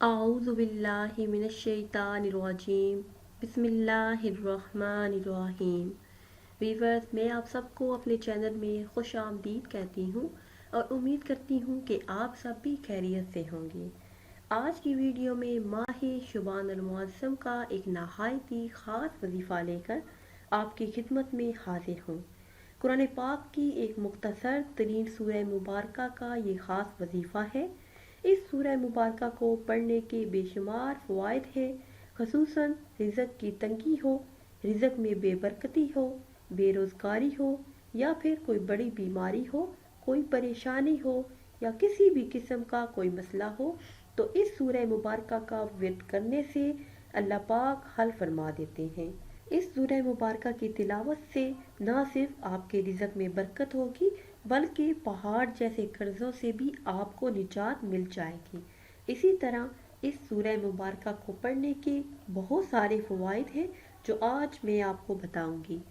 अऊज़ु बिल्लाहि मिनश्शैतानिर्रजीम बिस्मिल्लाहिर्रहमानिर्रहीम। वीवर्स, मैं आप सबको अपने चैनल में खुश आमदीद कहती हूँ और उम्मीद करती हूँ कि आप सब भी खैरियत से होंगे। आज की वीडियो में माह शुबान अल मुअज़्ज़म का एक नहायत ही ख़ास वजीफ़ा लेकर आपकी खिदमत में हाजिर हूँ। कुरान पाक की एक मुख्तसर तरीन सूरह मुबारका का ये ख़ास वजीफ़ा है। इस सूरह मुबारका को पढ़ने के बेशुमार फ़वाइद हैं, ख़ुसूसन रिज़्क़ की तंगी हो, रिज़्क़ में बेबरकती हो, बेरोज़गारी हो या फिर कोई बड़ी बीमारी हो, कोई परेशानी हो या किसी भी किस्म का कोई मसला हो, तो इस सूरह मुबारका का विर्द करने से अल्लाह पाक हल फरमा देते हैं। इस सूरह मुबारका की तिलावत से न सिर्फ आपके रिज़्क़ में बरकत होगी बल्कि पहाड़ जैसे कर्ज़ों से भी आपको निजात मिल जाएगी। इसी तरह इस सूरह मुबारका को पढ़ने के बहुत सारे फ़वाइद हैं जो आज मैं आपको बताऊंगी।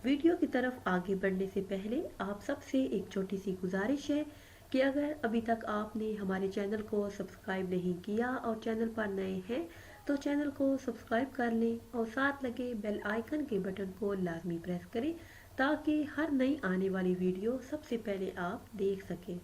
वीडियो की तरफ आगे बढ़ने से पहले आप सबसे एक छोटी सी गुजारिश है कि अगर अभी तक आपने हमारे चैनल को सब्सक्राइब नहीं किया और चैनल पर नए हैं तो चैनल को सब्सक्राइब कर लें और साथ लगे बेल आइकन के बटन को लाजमी प्रेस करें ताकि हर नई आने वाली वीडियो सबसे पहले आप देख सकें।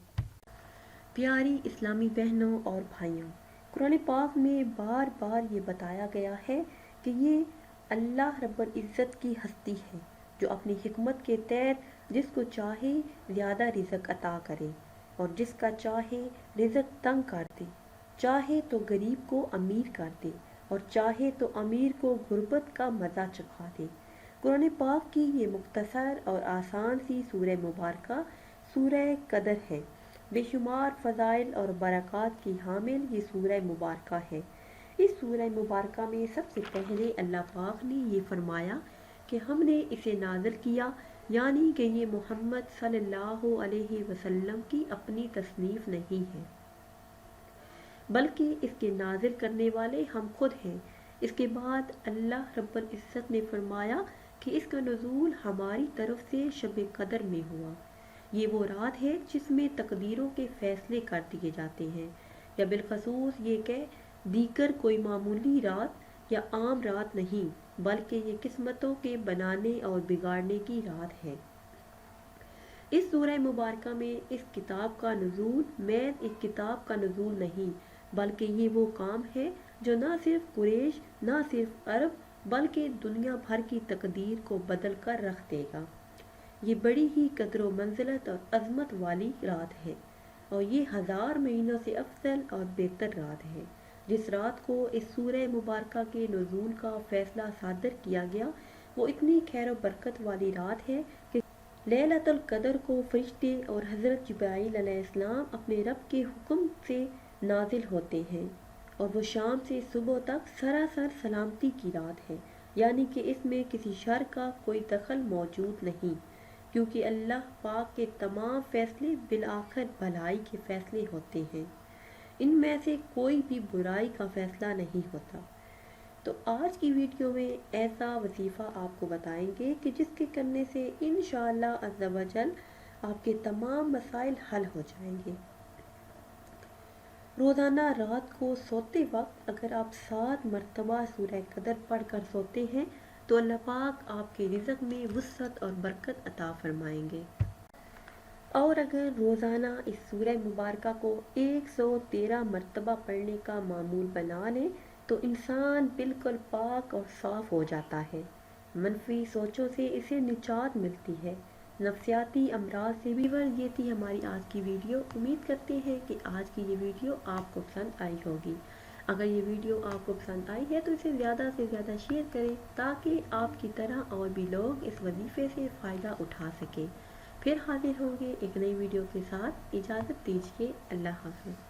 प्यारी इस्लामी बहनों और भाइयों, कुरान पाक में बार बार ये बताया गया है कि ये अल्लाह रब्बुल इज़्ज़त की हस्ती है जो अपनी हिकमत के तहत जिसको चाहे ज़्यादा रिज़्क़ अता करे और जिसका चाहे रिज़्क़ तंग कर दे, चाहे तो गरीब को अमीर कर दे और चाहे तो अमीर को गुर्बत का मज़ा चखा दे। कुरान पाक की ये मुख्तसर और आसान सी सूरह मुबारका सूरह कदर है। बेशुमार फ़ज़ाइल और बरक़ात की हामिल ये सूरह मुबारका है। इस सूरह मुबारका में सबसे पहले अल्लाह पाक ने ये फरमाया कि हमने इसे नाज़िल किया, यानी कि ये मोहम्मद सल्लल्लाहु अलैहि वसल्लम की अपनी तसनीफ़ नहीं है बल्कि इसके नाजिल करने वाले हम खुद हैं। इसके बाद अल्लाह रब्बुल इज़्ज़त ने फरमाया कि इसका नुज़ूल हमारी तरफ से शब कदर में हुआ। ये वो रात है जिसमें तकदीरों के फैसले कर दिए जाते हैं, या बिलखसूस ये कह दीकर कोई मामूली रात या आम रात नहीं बल्कि ये किस्मतों के बनाने और बिगाड़ने की रात है। इस सूरह मुबारका में इस किताब का नुज़ूल मैन एक किताब का नुज़ूल नहीं बल्कि ये वो काम है जो न सिर्फ कुरैश, न सिर्फ अरब बल्कि दुनिया भर की तकदीर को बदल कर रख देगा। ये बड़ी ही कदर व मंजिलत और अजमत वाली रात है और ये 1000 महीनों से अफजल और बेहतर रात है। जिस रात को इस सूरह मुबारका के नुज़ूल का फैसला सादर किया गया वो इतनी खैर व बरकत वाली रात है कि लैलतुल कदर को फरिश्ते और हज़रत जिब्राईल अलैहिस्सलाम अपने रब के हुक्म से नाजिल होते हैं और वो शाम से सुबह तक सरासर सलामती की रात है, यानी कि इसमें किसी शर का कोई दखल मौजूद नहीं, क्योंकि अल्लाह पाक के तमाम फैसले बिलाखिर भलाई के फैसले होते हैं। इनमें से कोई भी बुराई का फैसला नहीं होता। तो आज की वीडियो में ऐसा वजीफ़ा आपको बताएंगे कि जिसके करने से इंशाअल्लाह अज़्ज़ा वजल आपके तमाम मसाइल हल हो जाएंगे। रोज़ाना रात को सोते वक्त अगर आप 7 मरतबा सूरह कदर पढ़ कर सोते हैं तो अल्लाह पाक आपके रिज़्क़ में वुसअत और बरकत अता फरमाएंगे। और अगर रोज़ाना इस सूरह मुबारका को 113 मरतबा पढ़ने का मामूल बना लें तो इंसान बिल्कुल पाक और साफ़ हो जाता है। मनफी सोचों से इसे निजात मिलती है, नफ्सियाती अमराज से भी। ये थी हमारी आज की वीडियो। उम्मीद करते हैं कि आज की ये वीडियो आपको पसंद आई होगी। अगर ये वीडियो आपको पसंद आई है तो इसे ज़्यादा से ज़्यादा शेयर करें ताकि आपकी तरह और भी लोग इस वजीफ़े से फ़ायदा उठा सकें। फिर हाजिर होंगे एक नई वीडियो के साथ। इजाज़त दीजिए। अल्लाह हाफ़िज़।